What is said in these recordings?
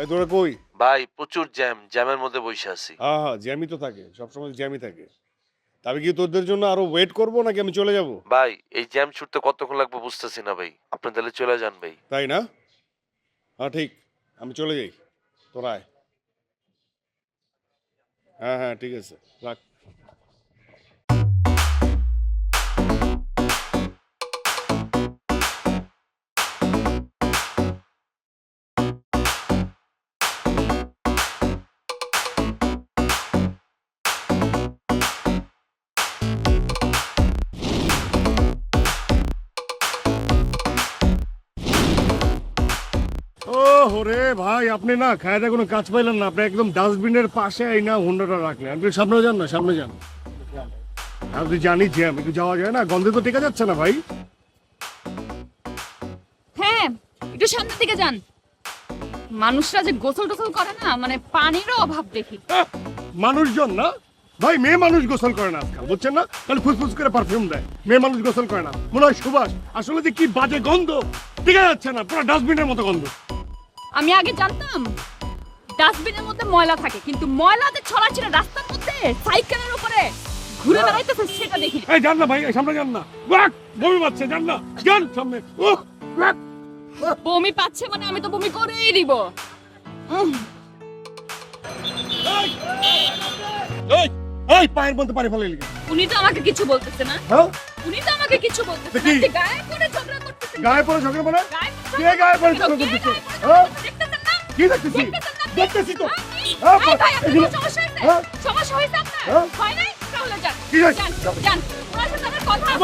এই তোরা কই? ভাই প্রচুর জ্যামের মধ্যে বসে আছি। হ্যাঁ, হ্যাঁ, জ্যামই তো থাকে। সবসময় জ্যামই থাকে। তা আমি কি তোদের জন্য আরো ওয়েট করব নাকি আমি চলে যাব? ভাই এই জ্যাম ছুটতে কতক্ষণ লাগবে বুঝতেছি না ভাই, আপনি তাহলে চলে যান ভাই। তাই না? হ্যাঁ, ঠিক। আমি চলে যাই। তোরা আয়। হ্যাঁ, হ্যাঁ, ঠিক আছে। রাখ। ওরে ভাই, আপনি না খায়দা কোনো কাজ পাইলেন না। আপনি একদম ডাস্টবিনের পাশে এই না হুন্ডাটা রাখলেন। আপনি সামনে যান না, সামনে যান। আপনি জানি জ্যাম, একটু যাওয়া যায় না? গন্ধে তো টেকা যাচ্ছে না ভাই। হ্যাঁ, একটু সামনের দিকে যান। মানুষরা যে গোসল টোসল করে না, মানে পানিরও অভাব দেখি। আহ, মানুষজন না ভাই, মেয়ে মানুষ গোসল করে না আজকাল, বুঝছেন না? খালি ফুসফুস করে পারফিউম দেয়। মেয়ে মানুষ গোসল করে না। মনে হয় সুবাস। আসলে যে কি বাজে গন্ধ, টেকা যাচ্ছে না, পুরো ডাস্টবিনের মতো গন্ধ। আমি আগে জানতাম ডাস্টবিনের মধ্যে ময়লা থাকে, কিন্তু ময়লাতে ছড়াছড়ি রাস্তার মধ্যে সাইকেলের উপরে ঘুরে বেড়াইতেছে সেটা দেখি। এই যান না ভাই, এই সামনে যান না। ওয়াক, বমি পাচ্ছে, যান না। যান সামনে। ওহ, ওয়াক। বমি পাচ্ছে মানে আমি তো বমি করেই দিব। এই, এই, এই পায়ের মধ্যে পানি ফেলে লিখে। উনি তো আমাকে কিছু বলতেছে না। হ্যাঁ, উনি তো আমাকে কিছু বলতেছে না। দেখি। আপনি গায়ে পড়ে ঝগড়া করতেছেন। গায়ে পড়ে ঝগড়া মানে? গায়ে কে গায়ে পড়ে ঝগড়া কে করতেছে? গায়ে পড়ে হ্যাঁ? দেখতেছেন না? কি দেখতেছি? দেখতেছেন না? দেখতেছি তো। এই হ্যাঁ, ভাই, আপনার এগুলো- কোনো সমস্যা হয়েছে? হ্যাঁ? সমস্যা হয়েছে আপনার? হ্যাঁ? হয় নাই? তাহলে যান। কি হয়েছে? যান, যান। ওনার সাথে আমার কথা আছে।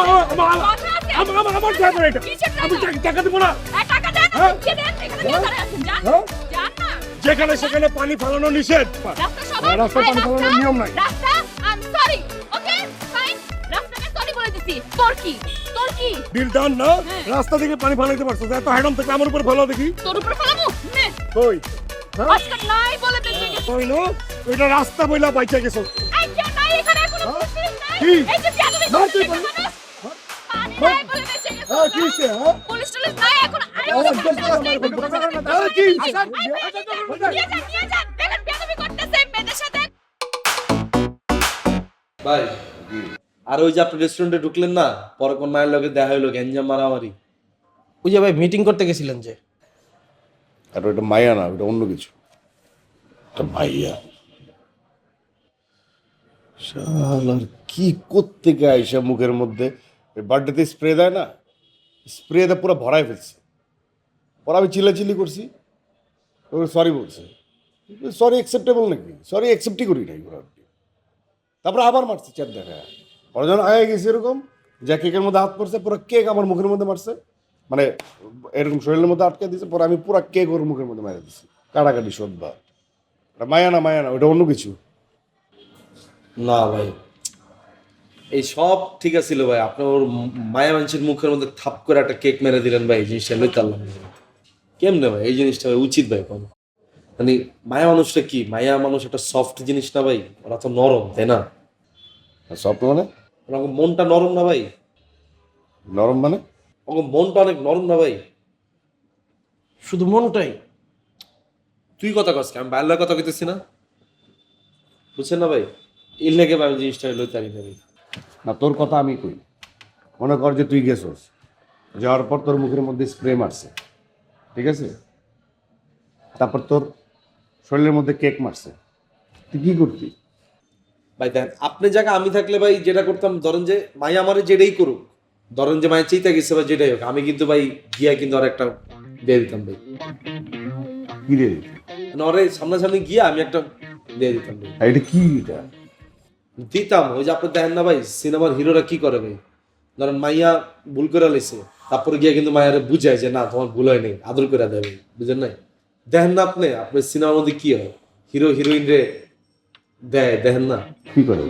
কথা আছে। আমার ড্রাইভার এটা। কিসের আমি driver? টাকা দিব না। টাকা দেন, হ্যাঁ? কে দেন? এখানে নিয়ে দাঁড়ায় আছেন। যান, হ্যাঁ? যান না। যেখানে সেখানে পানি ফেলানো নিষেধ। রাস্তা সবার। রাস্তায় পানি ফেলানোর নিয়ম নাই। রাস্তা, I'm sorry. Okay, fine. রাস্তাকে sorry বলে দিছি। তোর কি? তোর কি? বিল ডান না? হ্যাঁ। রাস্তা থেকে পানি ফেলাইতে পারছো, এত হ্যাডম থেকে আমার উপর ফেলা দেখি। তোর উপরে ফেলাবো? নে। কই? হ্যাঁ? আজকে নাই বলে বেঁচে গেছি। কই নো? এটা রাস্তা বইলা বাইচা গেছো। এই যে নাই, এখানে কোনো হ্যাঁ? পুলিশ নাই। কি? এই যে বিয়াদবি মার তুই করছিস বল। মানুষ। পানি হ্যাঁ? নাই বলে বেঁচে গেছো। হ্যাঁ, কি হইছে, হ্যাঁ? পুলিশ টুলিশ নাই এখন। আরে হ্যাঁ, ওদের একদম পুলিশ আমার নেই, উপর পুলিশ কথা নেই। বলে না। হ্যাঁ, কি? নিয়ে যান, নিয়ে যান। দেখেন বিয়াদবি করতেছে মেয়েদের সাথে। ভাই আর ওই যে আপনি রেস্টুরেন্টে ঢুকলেন না, পরে কোন মায়ের লগে দেখা হইলো গ্যাঞ্জাম মারামারি। ওই যে ভাই মিটিং করতে গেছিলেন যে। আর ওটা মায়া না, ওটা অন্য কিছু। এটা ভাইয়া। শালার কি কোত্থেকে আইসা মুখের মধ্যে বার্থডেতে স্প্রে দেয় না, স্প্রেতে পুরো ভরাই ফেলছে। পরে আমি চিল্লাচিল্লি করছি, সরি বলছে। সরি অ্যাকসেপ্টেবল নাকি? সরি অ্যাকসেপ্টই করি নাই ওরা। তারপরে আবার মারছে চার দেখা। ওরা যখন আগে গেছে এরকম, যা কেকের মধ্যে হাত পড়ছে, পুরো কেক আমার মুখের মধ্যে মারছে। মানে এরকম শরীরের মধ্যে আটকে দিয়েছে, পরে আমি পুরো কেক ওর মুখের মধ্যে মেরে দিচ্ছি। কাটাকাটি সদ্যা। মায়া না, মায়া না, ওটা অন্য কিছু। না ভাই, এই সব ঠিক আছিল ভাই, আপনি ওর মায়া মানুষের মুখের মধ্যে থাপ করে একটা কেক মেরে দিলেন ভাই, এই জিনিসটা লইতে পারলাম না। কেমনে ভাই এই জিনিসটা ভাই উচিত ভাই কোন? মানে মায়া মানুষটা কি, মায়া মানুষ একটা সফট জিনিস না ভাই, ওরা তো নরম তাই না? স্বপ্ন মানে? ওরা মনটা নরম না ভাই? নরম মানে? ওর মনটা অনেক নরম না ভাই? শুধু মনটাই? তুই কথা কস কি? আমি বাইরের কথা কইতেছি না, বুঝছেন না ভাই? এর লেগে ভাই আমি জিনিসটা লইতে পারি না ভাই। না, তোর কথা আমি কই। মনে কর যে তুই গেছস, যাওয়ার পর তোর মুখের মধ্যে স্প্রে মারছে, ঠিক আছে? তারপর তোর শরীরের মধ্যে কেক মারছে, তুই কি করতি? ভাই দেখেন, আপনার জায়গা আমি থাকলে ভাই যেটা করতাম, ধরেন যে মাই আমারে যেটাই করুক, ধরেন যে মায়ের চিন্তা গেছে বা যেটাই হোক, আমি কিন্তু ভাই গিয়া কিন্তু আর একটা দিয়ে দিতাম ভাই। কি রে? মানে ওরে সামনাসামনি গিয়া আমি একটা দিয়ে দিতাম ভাই। আর এটা কি এটা? দিতাম। ওই যে আপনি দেখেন না ভাই, সিনেমার হিরোরা কি করে ভাই, ধরেন মাইয়া ভুল করে লাইছে, তারপরে গিয়া কিন্তু মায়ের বুঝায় যে না তোমার ভুল হয়নি, আদর করে দেবে, বুঝেন নাই? দেখেন না আপনি, আপনার সিনেমার মধ্যে কি হয়, হিরো হিরোইন রে দেয়, দেখেন না? কি করে?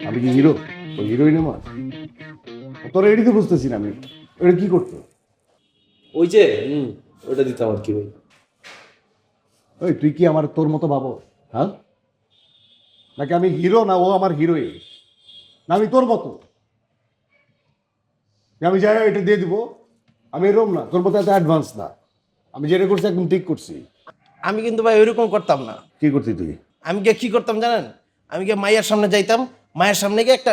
আমি কি হিরো? ওই হিরোইন আমার? তোর এটি তো বুঝতেছি না আমি। ওটা কি করতো? ওই যে ওইটা দিতাম আর কি ভাই। ওই তুই কি আমার তোর মতো ভাবো? হ্যাঁ, নাকি আমি হিরো না ও আমার হিরোইন? না আমি তোর মতো যে আমি যাই এটা দিয়ে দিব? আমি এরকম না, তোর মতো এত অ্যাডভান্স না। আমি যেটা করছি একদম ঠিক করছি। আমি কিন্তু ভাই ওইরকম করতাম না। কি করতি তুই? আমি গিয়ে কি করতাম জানেন? আমি গিয়ে মায়ের সামনে যাইতাম, মায়ের সামনে গিয়ে একটা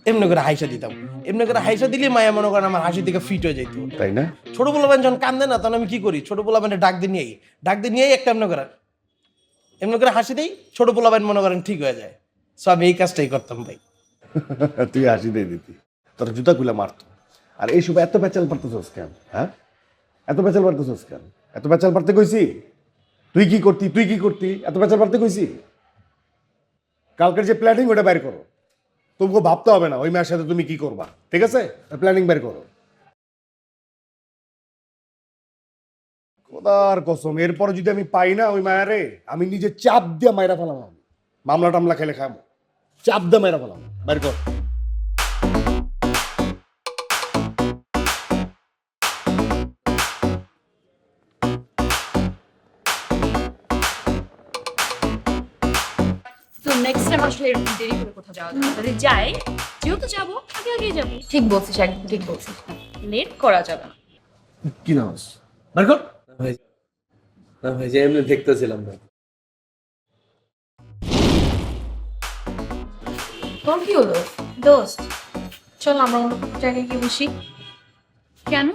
এমনি করে হাইসা দিতাম। এমনি করে হাইসা দিলে মায়া মনে করেন আমার হাসি থেকে ফিট হয়ে যেত। তাই না? ছোট পোলাপান যখন কান্দে না তখন আমি কি করি, ছোট পোলাপানে ডাক দিয়ে নিয়েই একটা এমনি করে হাসি দিই, ছোট পোলাপান মনে করেন ঠিক হয়ে যায়। সো আমি এই কাজটাই করতাম ভাই। তুই হাসি দিয়ে দিতি, তোর জুতা খুলে মারতো। আর এই সময় এত প্যাচাল পারতেছস কেন? হ্যাঁ, এত প্যাচাল পারতেছস কেন? এত প্যাচাল পারতে কইছি? তুই কি করতি? এত প্যাচাল পারতে কইছি? কালকের যে প্ল্যানিং ওটা বের করো। তোমাকে ভাবতে হবে না ওই মেয়ের সাথে তুমি কি করবা, ঠিক আছে? প্ল্যানিং বের করো। খোদার কসম, এরপরে যদি আমি পাই না ওই মায়ারে, আমি নিজে চাপ দিয়ে মায়েরা ফেলাম। মামলা টামলা খেলে খাবো, চাপ দিয়ে মায়েরা ফেলাম। বের কর। তো নেক্সট টাইম আসলে এরকম দেরি করে কোথাও যাওয়া যাবে না। যদি যাই, যেহেতু যাবো আগে আগেই যাবো। ঠিক বলছিস, একদম ঠিক বলছিস, লেট করা যাবে না। কি নাস বের কর। না ভাই, যে এমনি দেখতেছিলাম ভাই। তোর কি হলো দোস্ত? চল আমরা অন্য কোনো জায়গায় গিয়ে বসি। কেন?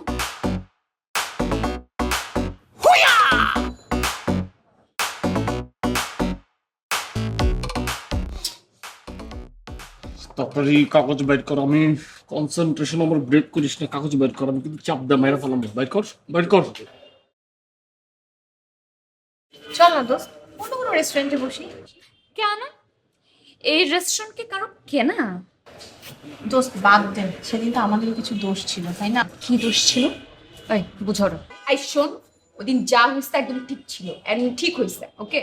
তাড়াতাড়ি কাগজ বের কর। আমি কনসেন্ট্রেশন আমার ব্রেক করিস না। কাগজ বের কর, আমি কিন্তু চাপ দিয়ে মেরে ফেলাম। বের কর। চল না দোস্ত, অন্য কোনো রেস্টুরেন্টে বসি। কেন? এই রেস্টুরেন্ট কি কারো কেনা? দোস্ত বাদ দেন, সেদিন তো আমাদের কিছু দোষ ছিল তাই না? কি দোষ ছিল? এই বুঝো না। এই শোন, ওদিন যা হয়েছে একদম ঠিক ছিল, একদম ঠিক হয়েছে, ওকে?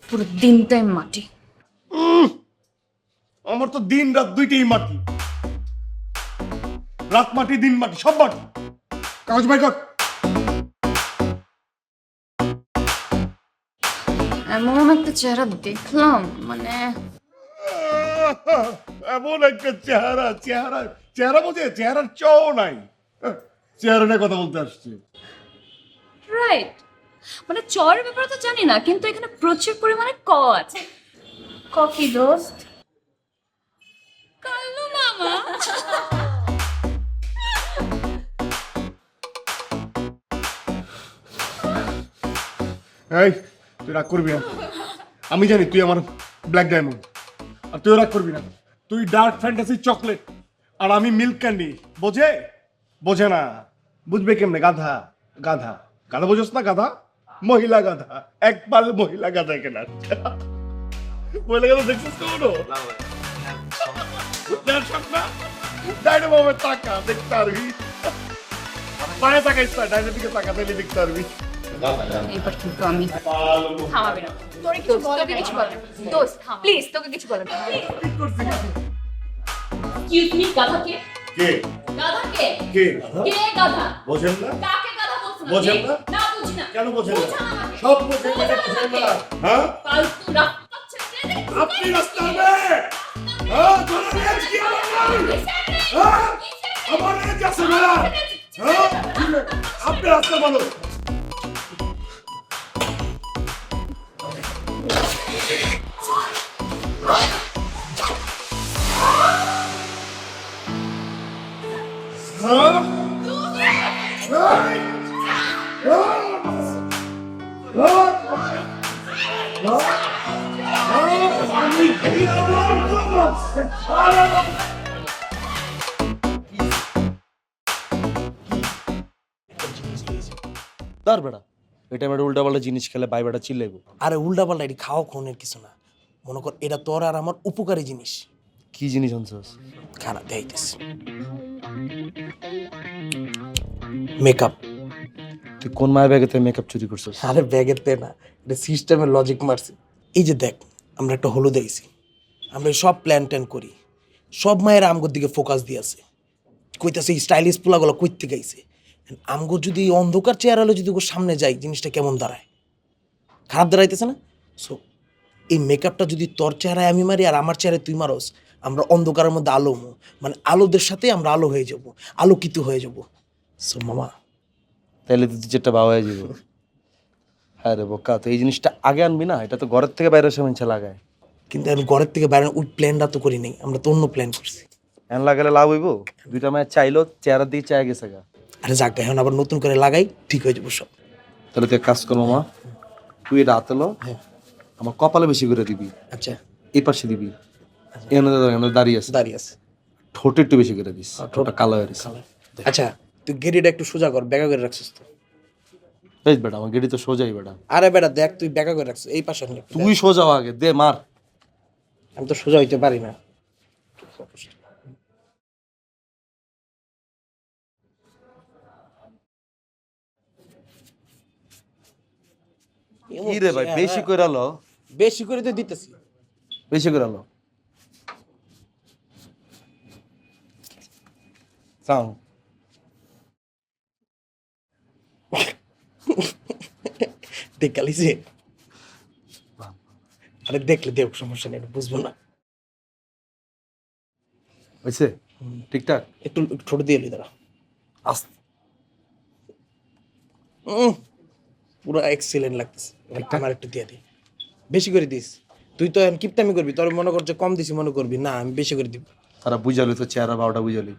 পুরো দিনটাই মাটি। আমার তো দিন রাত দুইটাই মাটি। রাত মাটি, দিন মাটি, সব মাটি। কাগজ বের কর। এমন একটা চেহারা দেখলাম, মানে এমন একটা চেহারা বোঝে, চেহারার চও নাই। চেহারা নিয়ে কথা বলতে আসছে। রাইট, মানে চরের ব্যাপারে তো জানি না, কিন্তু এখানে প্রচুর পরিমাণে ক আছে। কফি দোস্ত। কাল্লু মামা। এই, তুই রাগ করবি না। আমি জানি তুই আমার ব্ল্যাক ডায়মন্ড, আর তুইও রাগ করবি না। তুই ডার্ক ফ্যান্টাসি চকলেট, আর আমি মিল্ক ক্যান্ডি। বোঝে না। বুঝবে কেমনে? গাধা। বোঝস না? গাধা, মহিলা গাধা। একবার মহিলা গাধা কেনা মহিলা গাধা দেখছিস কখনো? দেখ না, ডাইনামোমের টাকা দেখতে পারবি। পায়ে তাকাইস না, ডাইনার দিকে তাকা, তাইলে দেখতে পারবি। এবার কিন্তু আমি থামাবি না। তোকে কিছু বলে দোস্ত, প্লিজ তোকে কিছু বলে। এক্সকিউজ মি, গাধা কে? কে? গাধা কে? কে? কে গাধা? বোঝেন না? কাকে গাধা বলছ না? বোঝেন না? না বুঝি না। কেন বোঝেন না? বোঝান আমাকে। সব বোঝেন না, বোঝান বোঝেন আমাকে। না। হ্যাঁ? ফালতু রাস্তা ছেড়ে দে। আপনি রাস্তা হবে? হ্যাঁ, তোমার এজ কি আমার নাই? হ্যাঁ? আমার এজ আছে না? হ্যাঁ? আপনি রাস্তা বলো। হ্যাঁ? তার বেটা এটা একটা উল্টাপাল্টা জিনিস খেলে ভাই বেটা চিল্লাইবো। আরে উল্টা পাল্টা এটি খাওয়া খনের কিছু না, মনে কর এটা তোর আর আমার উপকারী জিনিস। কি জিনিস আনছস? খারাপ দেখাইতেছি। মেকআপ। তুই কোন মায়ের ব্যাগেতে মেকআপ চুরি করছস? আরে ব্যাগেতে না, এটা সিস্টেমের লজিক মারছি। এই যে দেখ, আমরা একটা হলুদ আইছি, আমরা সব প্ল্যান ট্যান করি, সব মায়ের আমগোর দিকে ফোকাস দিয়েছে, কইতাছে স্টাইলিশ পোলাগুলো কইতে গাইছে। আমগো যদি এই অন্ধকার চেয়ার হলে যদি ওর সামনে যাই, জিনিসটা কেমন দাঁড়ায়? খারাপ দাঁড়াইতেছে না? সো এই মেকআপটা যদি তোর চেহারায় আমি মারি আর আমার চেহারায় তুই মারস, আমরা অন্ধকারের মধ্যে আলো, মানে আলোদের সাথে আমরা আলো হয়ে যাব, আলোকিত হয়ে যাব। সো মামা, তাহলে তো 2-4টা বাবা হয়ে যাবো। হ্যাঁ রে বোকা, তো এই জিনিসটা আগে আনবি না, এটা তো ঘরের থেকে বাইরে এসে মানুষ লাগায়। কিন্তু এখন ঘরের থেকে বাইরে ওই প্ল্যানটা তো করি নাই, আমরা তো অন্য প্ল্যান করছি। এখন লাগালে লাভ হইব? 2টা মায়ের চাইলো, চেহারার দিকে চাই গেছে গা। আরে যাক এখন আবার নতুন করে লাগাই, ঠিক হয়ে যাবো সব। তাহলে তুই এক কাজ কর মামা, তুই এটা হাতে লো, আমার কপালে বেশি করে দিবি, আচ্ছা এই পাশে দিবি, এখানে দাঁড়িয়ে আছে, দাঁড়িয়ে আছে। ঠোঁটে একটু বেশি করে দিস, ঠোঁটটা কালো হয়ে গেছে। আচ্ছা তুই গেরিটা একটু সোজা কর, বেকা করে রাখছিস তো। এই বেটা, আমার গেড়ি তো সোজাই বেটা। আরে বেটা দেখ তুই বেকা করে রাখছিস, এই পাশে নে। তুই সোজা হ আগে, দে মার। আমি তো সোজা হইতে পারি না। কি রে ভাই, বেশি করে লো, বেশি করে তো দিতেছি। বেশি করে লো। চাও দেখ গালিছে। আরে দেখলে দেখ, সমস্যা নেই, এটা বুঝবো না। হয়েছে ঠিকঠাক? একটু ছোট দিয়ে এলি দাঁড়া। আস্তে পুরো এক্সিলেন্ট লাগতেছে। আমার একটু দিয়ে দিই, বেশি করে দিস। তুই তো এখন কিপটামি করবি, তোর মনে করছে কম দিছি মনে করবি, না আমি বেশি করে দিব। তারা বুঝালি তো, চেহারা বারোটা বুঝালি।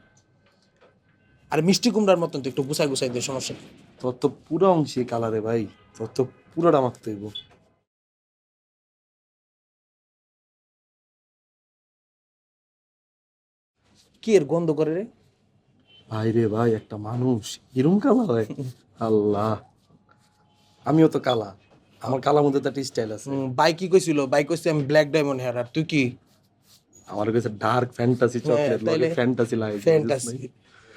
আর মিষ্টি কুমড়ার মতন তুই একটু গুছাই গুছাই দিয়ে, সমস্যা নেই। তোর তো পুরো অংশী কালারে ভাই, তোর তো পুরোটা মাখতে হইব। কি এর গন্ধ করে রে? ভাই রে ভাই, একটা মানুষ এরম কালা হয়? আল্লাহ, আমিও তো কালা, আমার কালার মধ্যে তো একটা স্টাইল আছে। বাই কি কইছিল? বাই কইছে আমি ব্ল্যাক ডায়মন্ড হেয়ার, আর তুই কি? আমার কাছে ডার্ক ফ্যান্টাসি চকলেট লাগে, ফ্যান্টাসি লাগে, ফ্যান্টাসি।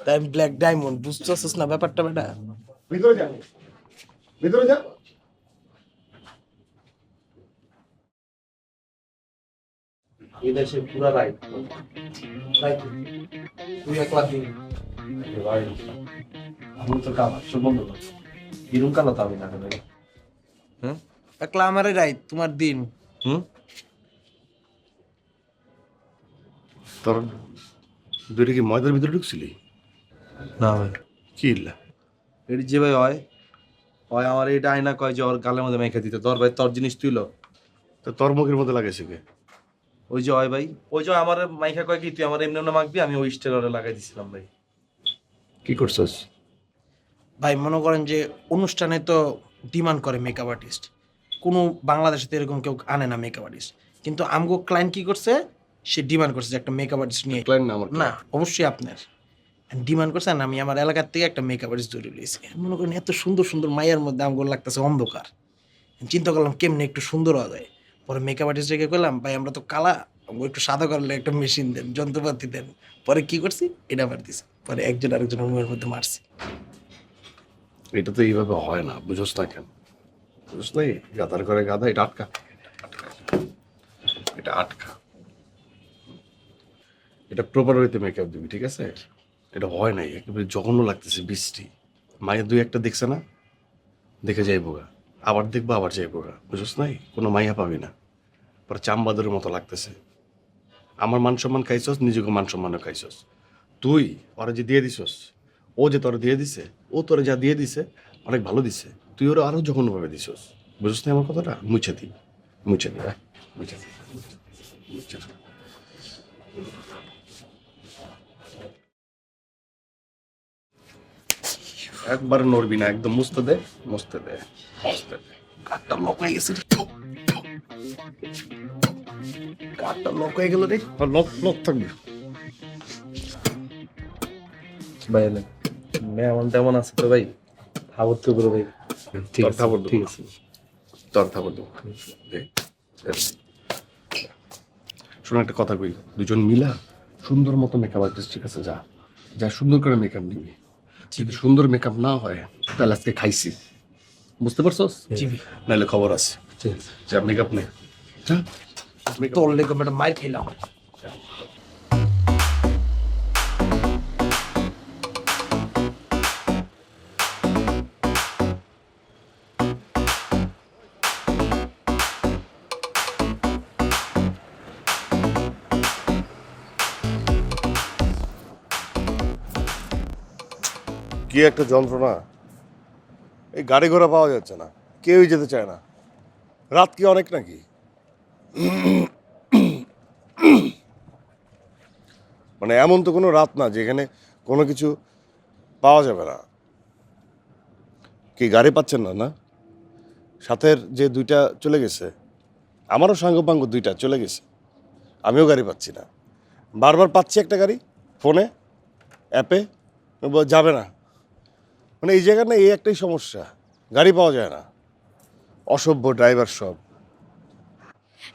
তাই আমি ব্ল্যাক ডায়মন্ড, বুঝতেছিস না ব্যাপারটা বেটা? ভিতরে যা, ভিতরে যা। এই দেশে পুরা রাইট তুই একলা দিন। ভাই, আমি তো কালা, চোখ বন্ধ কর। এরম কালা তো আমি না ভাই। হ্যাঁ একলা আমারে রাইট, তোমার দিন। হুম, তোর দুইটা কি ময়দার ভিতরে ঢুকছিলি? না ভাই, কি ইল্লা? এটি যে ভাই হয় হয় আমার এটা আয়না কয় যে ওর গালের মধ্যে মেখে দিতে, তোর ভাই তোর জিনিস তুইল। তো তোর মুখের মধ্যে লাগাইছে কে? ওই যে হয় ভাই, ওই যে আমার মাইখা কয় কি তুই আমার এমনি এমনি মাখবি, আমি ওই স্টেলরে লাগাই দিছিলাম ভাই। কি করছস? ভাই মনে করেন যে অনুষ্ঠানে তো ডিমান্ড করে মেকআপ আর্টিস্ট, কোনো বাংলাদেশে তো এরকম কেউ আনে না মেকআপ আর্টিস্ট, কিন্তু আমগো ক্লায়েন্ট কি করছে, সে ডিমান্ড করছে যে একটা মেকআপ আর্টিস্ট নিয়ে। ক্লায়েন্ট না আমার, না অবশ্যই আপনার ডিমান্ড করছেন, আমি আমার এলাকার থেকে একটা মেকআপ আর্টিস্ট ধরে রয়েছি। মনে করেন এত সুন্দর সুন্দর মায়ের মধ্যে আমগুলো লাগতেছে অন্ধকার। চিন্তা করলাম কেমনে একটু সুন্দর হওয়া যায়। পরে মেকআপ আর্টিস্টকে কইলাম ভাই আমরা তো কালা, আমগো একটু সাদা করলে একটা মেশিন দেন, যন্ত্রপাতি দেন। পরে কি করছি, এটা আবার দিছি, পরে একজন আরেকজনের মুখের মধ্যে মারছি। এটা তো এইভাবে হয় না, বুঝোস না কেন? বুঝোস না, গাদার করে গাদা, এটা আটকা, এটা আটকা। এটা প্রপার ওয়েতে মেকআপ দিবি, ঠিক আছে? এটা হয় নাই, একেবারে জঘন্য লাগতেছে বৃষ্টি। মায়ের দুই একটা দেখছে না, দেখে যাইবো গা, আবার দেখবো আবার যাইবো গা, বুঝোস নাই? কোনো মাইয়া পাবি না, পরে চামবাদরের মতো লাগতেছে। আমার মান সম্মান খাইছস, নিজেকে মান সম্মানও খাইছস। তুই ওরা যে দিয়ে দিছস, ও যে তোরা দিয়ে দিছে, ও তোরা যা দিয়ে দিছে অনেক ভালো দিছে, তুই ওরা আরো জঘন্যভাবে দিছস। বুঝছ না আমার কথাটা? মুছে দি, মুছে দি, মুছে দি, মুছে দি। একবার নড়বি না, একদম মুছতে দে, মুছতে দে, মুছতে দে। কাঠটা লক হয়ে গেছে রে। কাঠটা লক হয়ে গেল রে। লক লক থাকবে। ভাই মেমন তেমন আছে তো ভাই, খাবার তো করো ভাই। ঠিক তোর আছে, খাবার দেবো, ঠিক আছে। তোর খাবার দেবো। দে, দে। শোনো একটা কথা কই, দুজন মিলা সুন্দর মতো মেকআপ আর্টিস্ট, ঠিক আছে? যা যা সুন্দর করে মেকআপ নিবি। যদি সুন্দর মেকআপ না হয় তাহলে আজকে খাইছি, বুঝতে পারছস? নাহলে খবর আছে। ঠিক আছে। যা মেকআপ নে, যা। তোর লেগে একটা মার খেলাম। কি একটা যন্ত্রণা, এই গাড়ি ঘোড়া পাওয়া যাচ্ছে না, কেউই যেতে চায় না। রাত কি অনেক নাকি? মানে এমন তো কোনো রাত না যেখানে কোনো কিছু পাওয়া যাবে না। কি গাড়ি পাচ্ছেন না? না, সাথের যে দুইটা চলে গেছে, আমারও সাঙ্গপাঙ্গ দুইটা চলে গেছে, আমিও গাড়ি পাচ্ছি না। বারবার পাচ্ছি একটা গাড়ি ফোনে, অ্যাপে, যাবে না। মানে এই জায়গায় না এই একটাই সমস্যা, গাড়ি পাওয়া যায় না, অসভ্য ড্রাইভার সব।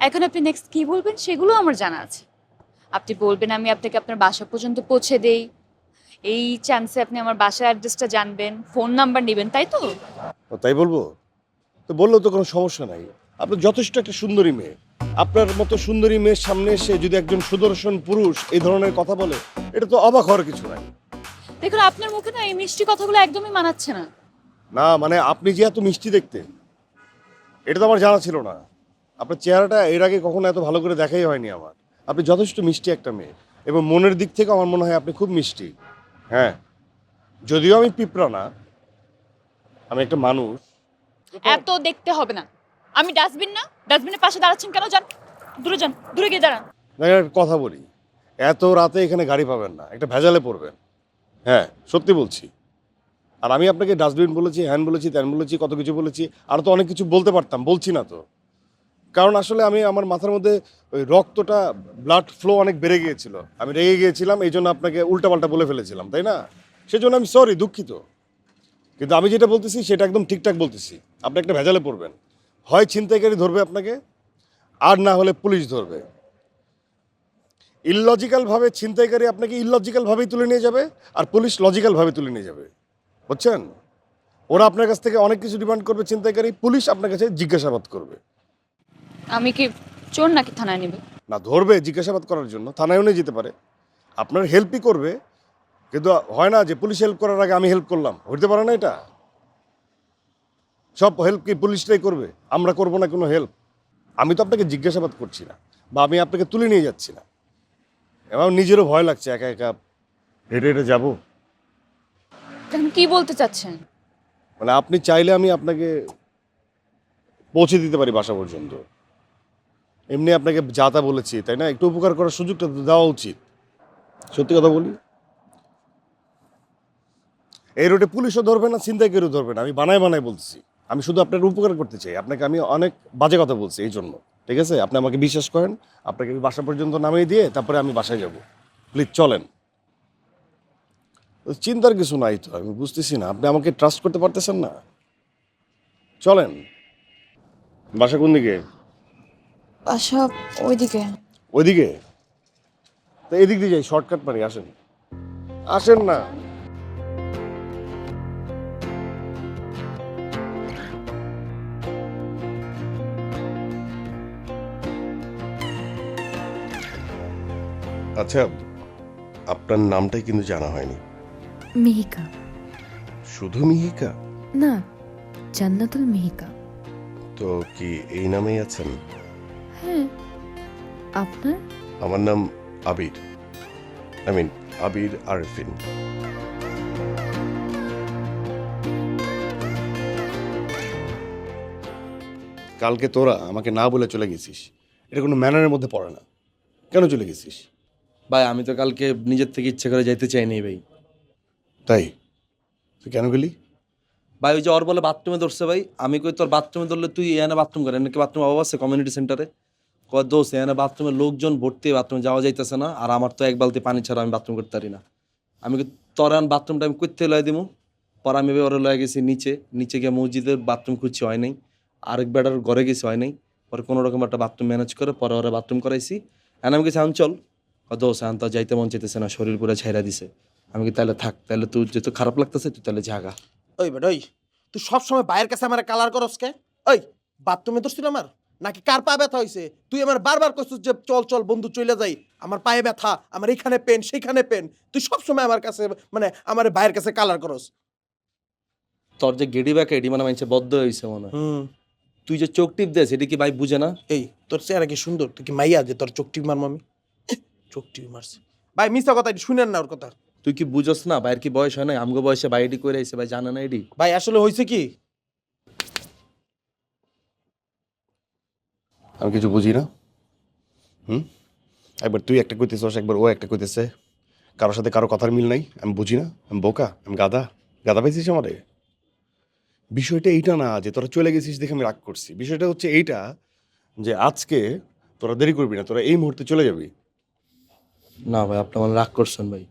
এখন আপনি নেক্সট কি বলবেন সেগুলো আমার জানা আছে। আপনি বলবেন আমি আপনাকে আপনার বাসা পর্যন্ত পৌঁছে দেই, এই চান্সে আপনি আমার বাসার অ্যাড্রেসটা জানবেন, ফোন নাম্বার নেবেন, তাই তো? ও তাই বলবো? তো বললেও তো কোনো সমস্যা নাই। আপনি যথেষ্ট একটা সুন্দরী মেয়ে, আপনার মতো সুন্দরী মেয়ের সামনে এসে যদি একজন সুদর্শন পুরুষ এই ধরনের কথা বলে, এটা তো অবাক হওয়ার কিছু নাই। দেখুন আপনার মুখে না এই মিষ্টি কথাগুলো একদমই মানাচ্ছে না। না মানে আপনি যে এত মিষ্টি দেখতে, এটা তো আমার জানা ছিল না। আপনার চেহারাটা এর আগে কখনো এত ভালো করে দেখাই হয়নি আমার। আপনি যথেষ্ট মিষ্টি একটা মেয়ে, এবং মনের দিক থেকে আমার মনে হয় আপনি খুব মিষ্টি। হ্যাঁ, যদিও আমি পিঁপড়া না, আমি একটা মানুষ। এত দেখতে হবে না, আমি ডাস্টবিন না, ডাস্টবিনের পাশে দাঁড়াচ্ছেন কেন? যান দূরে, যান দূরে গিয়ে দাঁড়ান। দেখেন, একটা কথা বলি, এত রাতে এখানে গাড়ি পাবেন না, একটা ভেজালে পড়বেন। হ্যাঁ, সত্যি বলছি। আর আমি আপনাকে ডাস্টবিন বলেছি, হ্যান বলেছি, ত্যান বলেছি, কত কিছু বলেছি, আর তো অনেক কিছু বলতে পারতাম, বলছি না তো। কারণ আসলে আমি আমার মাথার মধ্যে ওই রক্তটা, ব্লাড ফ্লো অনেক বেড়ে গিয়েছিল, আমি রেগে গিয়েছিলাম, এই জন্য আপনাকে উল্টাপাল্টা বলে ফেলেছিলাম, তাই না? সেজন্য আমি সরি, দুঃখিত। কিন্তু আমি যেটা বলতেছি সেটা একদম ঠিকঠাক বলতেছি। আপনি একটা ভেজালে পড়বেন, হয় ছিনতাইকারী ধরবে আপনাকে, আর না হলে পুলিশ ধরবে। ইললজিক্যালভাবে ছিনতাইকারী আপনাকে ইললজিক্যালভাবেই তুলে নিয়ে যাবে, আর পুলিশ লজিক্যালভাবে তুলে নিয়ে যাবে, বুঝছেন? ওরা আপনার কাছ থেকে অনেক কিছু ডিমান্ড করবে ছিনতাইকারী, পুলিশ আপনার কাছে জিজ্ঞাসাবাদ করবে। আমি কি চোর নাকি থানায় নেবে? না, ধরবে জিজ্ঞাসাবাদ করার জন্য, থানায়ও নিয়ে যেতে পারে, আপনার হেল্পই করবে। কিন্তু হয় না যে পুলিশ হেল্প করার আগে আমি হেল্প করলাম, হইতে পারে না এটা। সব হেল্প কি পুলিশটাই করবে? আমরা করব না কোনো হেল্প? আমি তো আপনাকে জিজ্ঞাসাবাদ করছি না, বা আমি আপনাকে তুলে নিয়ে যাচ্ছি না। আমার নিজেরও ভয় লাগছে, একা একা হেঁটে হেঁটে যাবো। এখন কি বলতে চাচ্ছেন? মানে আপনি চাইলে আমি আপনাকে পৌঁছে দিতে পারি বাসা পর্যন্ত। এমনি আপনাকে যা তা বলেছি, তাই না? একটু উপকার করার সুযোগটা তো দেওয়া উচিত। সত্যি কথা বলি, এই রোডে পুলিশও ধরবে না, ছিনতাইকারীও ধরবে না, আমি বানায় বানায় বলতেছি। আমি শুধু আপনার উপকার করতে চাই, আপনাকে আমি অনেক বাজে কথা বলছি এই জন্য। ঠিক আছে, আপনি আমাকে বিশ্বাস করেন, আপনাকে আমি বাসা পর্যন্ত নামিয়ে দিয়ে তারপরে আমি বাসায় যাব। প্লিজ চলেন। চিন্তার কিছু নাই তো, আমি বুঝতেছি না আপনি আমাকে ট্রাস্ট করতে পারতেছেন না। চলেন। বাসা কোন দিকে? বাসা ওইদিকে। ওইদিকে? তো এদিক দিয়ে যাই, শর্টকাট মারি, আসেন। আসেন না। আচ্ছা, আপনার নামটাই কিন্তু জানা হয়নি। মিহিকা। শুধু মিহিকা? না, জান্নাতুল মিহিকা। তো কি এই নামেই আছেন? হ্যাঁ, আপনার? আমার নাম আবির, আবির আরফিন। কালকে তোরা আমাকে না বলে চলে গেছিস, এটা কোনো ম্যানারের মধ্যে পড়ে না। কেন চলে গেছিস? ভাই আমি তো কালকে নিজের থেকে ইচ্ছে করে যাইতে চাইনি ভাই। তাই? তুই কেন গেলি? ভাই ওই যে ওর বলে বাথরুমে ধরছে ভাই, আমি কই তোর বাথরুমে ধরলে তুই এখানে বাথরুম করেন নাকি? বাথরুম অভাব আছে কমিউনিটি সেন্টারে? কয় দোষ এখানে বাথরুমে লোকজন ভর্তি, বাথরুমে যাওয়া যাইতেছে না, আর আমার তো এক বালতি পানি ছাড়া আমি বাথরুম করতে পারি না। আমি তোর বাথরুমটা আমি করতে লয় দিমু। পরে আমি ওরে লয়ে গেছি নিচে, নিচে গিয়ে মসজিদের বাথরুম খুঁজছি, হয় নাই। আরেক বেটার ঘরে গেছি, হয় নাই। পরে কোনো রকম একটা বাথরুম ম্যানেজ করে পরে ওরা বাথরুম করাইছি। এখন আমি গেছি অঞ্চল, দোষ এখন তো যাইতে মন চাইতেছে না, শরীর পুরো ছাইরা দিছে। আমি কি তাহলে থাক, তাহলে তুই যেহেতু খারাপ লাগতেছে তুই তাহলে জাগা। ওই বেটা, ওই তুই সবসময় ভাইয়ের কাছে আমার কালার করস কে? ওই বাথরুমে ধরছিল আমার, নাকি কার পা ব্যথা হয়েছে? তুই আমার বারবার কইছিস যে চল চল বন্ধু চলে যাই, আমার পায়ে ব্যথা, আমার এইখানে পেন সেইখানে পেন। তুই সবসময় আমার কাছে মানে আমার ভাইয়ের কাছে কালার করস। তোর যে গেডি ব্যাকে এডি মানে মানছে বদ্ধ হয়েছে মনে হয়। তুই যে চোখ টিপ দেস এটি কি ভাই বুঝে না? এই তোর চেহারা কি সুন্দর, তুই কি মাইয়া যে তোর চোখ টিপ মারম আমি? চোখ টিপ মারছি ভাই, মিথ্যা কথা, এটি শুনেন না ওর কথা। তুই কি বুঝস না ভাইয়ের কি বয়স হয় না? আমগো বয়সে ভাই এডি করে আইছে, ভাই জানে না এডি। ভাই আসলে হয়েছে কি, আমি কিছু বুঝি না? একবার তুই একটা কইতেছস, একবার ও একটা কইতেছে, কারোর সাথে কারো কথার মিল নাই। আমি বুঝি না? আমি বোকা? আমি গাধা? গাধা পাইছিস আমারে? বিষয়টা এইটা না যে তোরা চলে গেছিস দেখে আমি রাগ করছি। বিষয়টা হচ্ছে এইটা যে আজকে তোরা দেরি করবি না, তোরা এই মুহূর্তে চলে যাবি। না ভাই, আপনি আমার রাগ করছেন ভাই।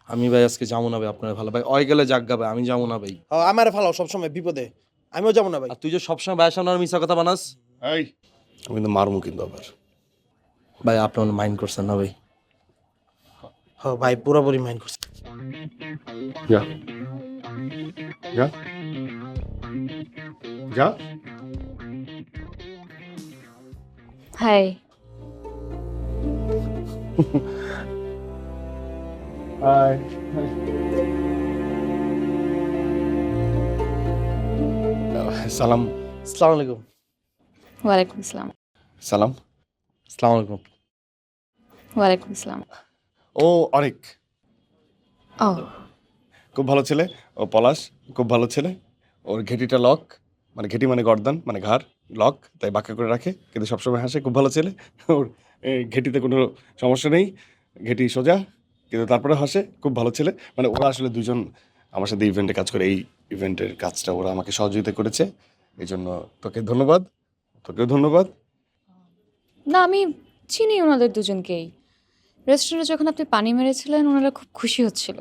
আমি ভাই আজকে যাবো না ভাই, আপনার ভালো ভাই ওই গেলে জাগা ভাই, আমি যাবো না ভাই। আমার ফালাও সবসময় বিপদে, আমিও যাবো না ভাই। আর তুই যে সবসময় ভাইয়ের সামনে আর মিশা কথা বানাস। এই আমি কিন্তু মারমু কিন্তু আবার। ভাই আপনি আমার মাইন্ড করছেন না ভাই? ভাই পুরোপুরি মাইন্ড করছি। যা যা যা। হাই। হাই। সালাম। আসসালামু আলাইকুম। ওয়ালাইকুম আসসালাম। সালাম। আসসালামু আলাইকুম। ওয়ালাইকুম আসসালাম। ও অনেক ও খুব ভালো ছেলে। ও পলাশ খুব ভালো ছেলে। ওর ঘেটিটা লক, মানে ঘেটি মানে গর্দান মানে ঘাড়, লক, তাই বাঁকা করে রাখে, কিন্তু সবসময় হাসে। খুব ভালো ছেলে। ওর ঘেটিতে কোনো সমস্যা নেই, ঘেটি সোজা, কিন্তু তারপরে হাসে। খুব ভালো ছেলে। মানে ওরা আসলে দুজন আমার সাথে ইভেন্টে কাজ করে। এই ইভেন্টের কাজটা ওরা আমাকে সহযোগিতা করেছে, এই জন্য তোকে ধন্যবাদ। তোকেও ধন্যবাদ। না, আমি চিনি ওনাদের দুজনকেই। রেস্টুরেন্টে যখন আপনি পানি মেরেছিলেন ওনারা খুব খুশি হচ্ছিল।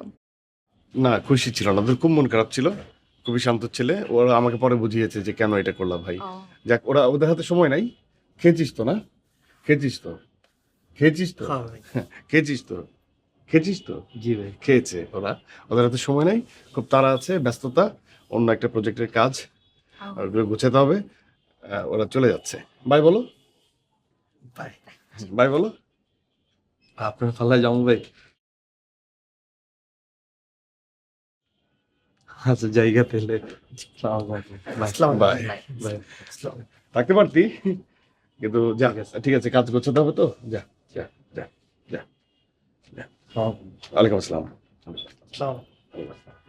না, খুশি ছিল না, ওদের খুব মন খারাপ ছিল। খুবই শান্ত ছেলে। ওরা আমাকে পরে বুঝিয়েছে যে কেন এটা করলাম। ভাই যাক, ওদের হাতে সময় নাই। খেয়েছিস তো? না খেয়েছিস তো? খেয়েছিস তো? খেয়েছিস তো? খেয়েছিস তো? জি ভাই। খেয়েছে ওরা। ওদের হাতে সময় নাই, খুব তাড়া আছে, ব্যস্ততা, অন্য একটা প্রজেক্টের কাজ, আর ওগুলো গুছাতে হবে। ওরা চলে যাচ্ছে। বাই বলো। ভাই বাই বলো। আপনার পাল্লায় যাবো ভাই। আচ্ছা জায়গা পেলে। বাই। থাকতে পারতি, কিন্তু যা, ঠিক আছে, কাজ গোছাতে হবে তো। যা যা যা যা যা। ওয়ালাইকুম আসসালাম।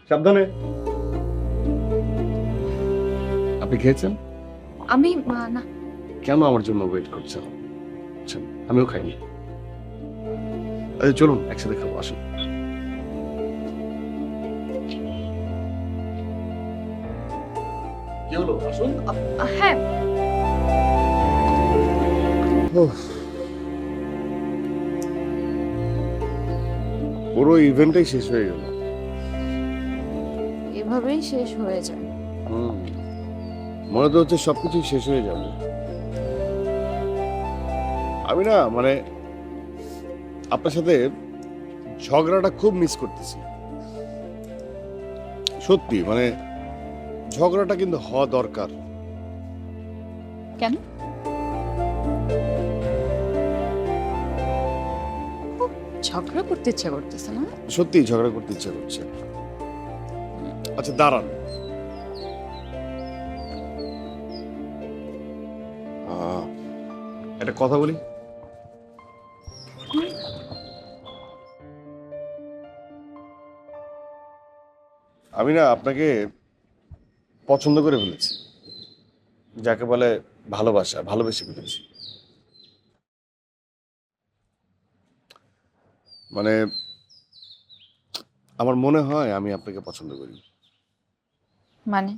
সাবধানে। আপনি খেয়েছেন? আমি না। কেন আমার জন্য ওয়েট করছেন? বুঝছেন, আমিও খাইনি। আচ্ছা চলুন একসাথে খাবো, আসুন। কি হলো, আসুন। হ্যাঁ, পুরো ইভেন্টটাই শেষ হয়ে গেল। এভাবেই শেষ হয়ে যায়। মনে তো হচ্ছে সবকিছুই শেষ হয়ে যাবে। আমি না, মানে আপনার সাথে ঝগড়াটা খুব মিস করতেছি সত্যি। মানে ঝগড়াটা কিন্তু হওয়া দরকার। কেন? ঝগড়া করতে ইচ্ছা করতেছে না? সত্যি ঝগড়া করতে ইচ্ছা করছে। আচ্ছা দাঁড়ান, একটা কথা বলি। আমি না আপনাকে পছন্দ করে ফেলেছি, যাকে বলে ভালোবাসা, ভালোবেসে ফেলেছি। মানে আমার মনে হয় আমি আপনাকে পছন্দ করি। মানে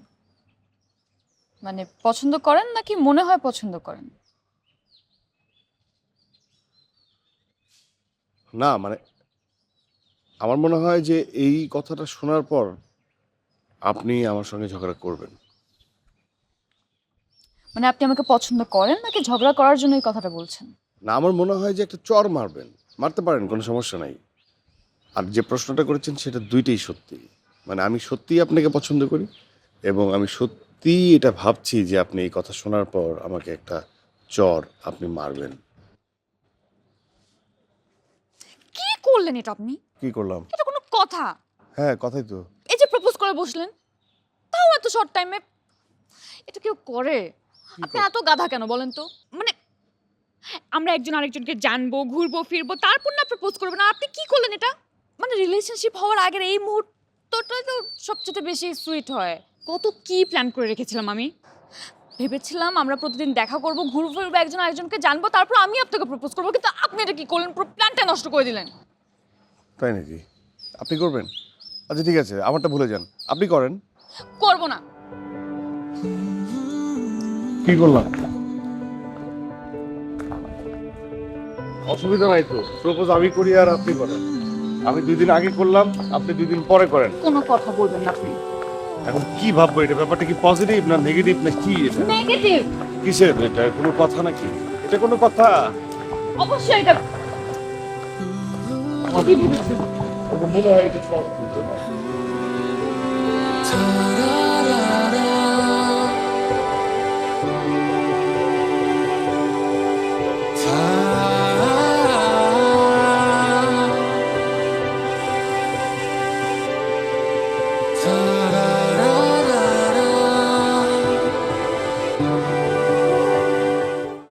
মানে পছন্দ করেন নাকি মনে হয় পছন্দ করেন? না মানে আমার মনে হয় যে এই কথাটা শোনার পর আপনি আমার সঙ্গে ঝগড়া করবেন। মানে আপনি আমাকে পছন্দ করেন নাকি ঝগড়া করার জন্য এই কথাটা বলছেন? না, আমার মনে হয় যে একটা চর মারবেন, মারতে পারেন, কোনো সমস্যা নাই। আর যে প্রশ্নটা করেছেন সেটা দুইটাই সত্যি। মানে আমি সত্যিই আপনাকে পছন্দ করি, এবং আমি সত্যিই এটা ভাবছি যে আপনি এই কথা শোনার পর আমাকে একটা চর আপনি মারবেন। কি করলেন এটা আপনি? কি করলাম? এটা কোনো কথা? হ্যাঁ কথাই তো। এই যে প্রপোজ করে বসলেন, তাও এত শর্ট টাইমে, এটা কেউ করে? আপনি এত গাধা কেন বলেন তো? মানে আমরা একজন আরেকজনকে জানবো, ঘুরবো ফিরবো, তারপর না প্রপোজ করবেন? আর আপনি কি করলেন এটা? মানে রিলেশনশিপ হওয়ার আগের এই মুহূর্তটাই তো সবচেয়ে বেশি সুইট হয়। কত কি প্ল্যান করে রেখেছিলাম আমি। ভেবেছিলাম আমরা প্রতিদিন দেখা করব, ঘুরে ফিরবো, একজন আরেকজনকে জানবো, তারপর আমি আপনাকে প্রপোজ করবো, কিন্তু আপনি এটা কি করলেন? পুরো প্ল্যানটা নষ্ট করে দিলেন। তাই নাকি? আপনি করবেন? আচ্ছা ঠিক আছে, আমারটা ভুলে যান, আপনি করেন। করবো না। কি করলাম? অসুবিধা নাই তো, প্রপোজ আমি করি আর আপনি করেন। আমি 2 দিন আগে করলাম, আপনি 2 দিন পরে করেন। কোনো কথা বলবেন না আপনি। এখন কি ভাববো, এটা ব্যাপারটা কি পজিটিভ না নেগেটিভ না কি এটা? নেগেটিভ। কিসের এটা? কোনো কথা নাকি এটা? কোনো কথা? অবশ্যই এটা কি বলছেন? আমার মনে হয় এটা positive না।